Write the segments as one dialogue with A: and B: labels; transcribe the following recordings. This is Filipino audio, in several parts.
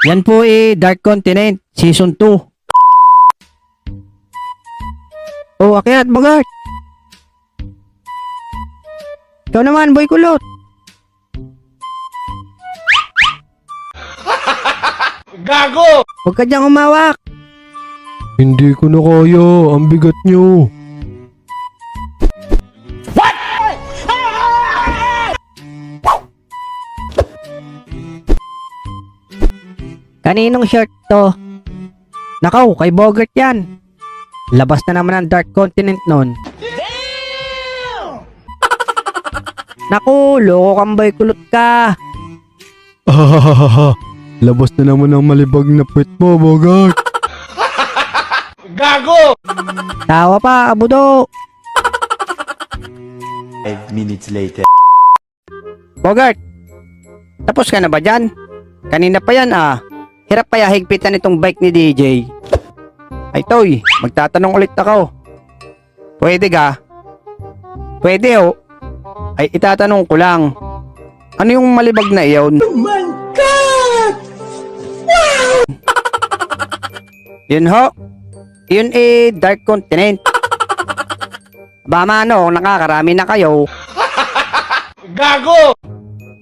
A: Yan po Dark Continent Season 2. Oh, akyat, Bogart. Ikaw naman, Boy Kulot.
B: Gago!
A: Huwag ka diyang umawak.
C: Hindi ko na kaya, ang bigat nyo.
A: Kaninong shirt to? Nakaw, kay Bogart yan. Labas na naman ang Dark Continent nun. Naku, loko kang Boy Kulot ka.
C: Ahahaha, labas na naman ang malibag na puwet mo, Bogart.
B: Gago!
A: Tawa pa, abudo.
D: 5 minutes later.
A: Bogart, tapos ka na ba dyan? Kanina pa yan ah. Hirap kaya higpitan itong bike ni DJ. Ay Toy, magtatanong ulit ako. Pwede ka? Pwede oh. Ay itatanong ko lang. Ano yung malibag na iyon? Oh my God! Wow! Yun ho. Yun Dark Continent. Bama no, nakakarami na kayo.
B: Gago!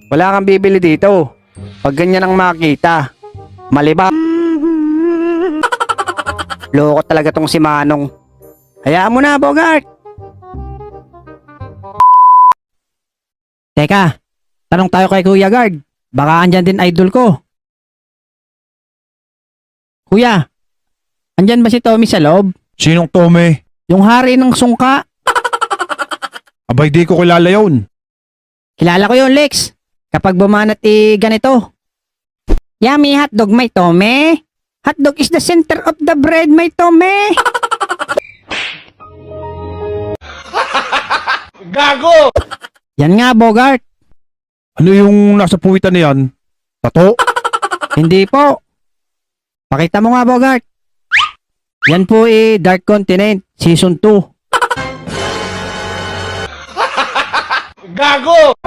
A: Wala kang bibili dito. Pag ganyan ang makita. Malibag. Loko talaga tong si Manong. Hayaan mo na, Bogart. Teka, tanong tayo kay Kuya Guard. Baka andyan din idol ko. Kuya, andyan ba si Tommy sa loob?
C: Sinong Tome?
A: Yung hari ng sungka.
C: Abay, di ko kilala yun.
A: Kilala ko yun, Lex. Kapag bumanat ganito. Yummy hotdog, may Tome. Hotdog is the center of the bread, may Tome.
B: Gago!
A: Yan nga, Bogart.
C: Ano yung nasa puwitan na yan? Tato?
A: Hindi po. Pakita mo nga, Bogart. Yan po Dark Continent Season 2.
B: Gago!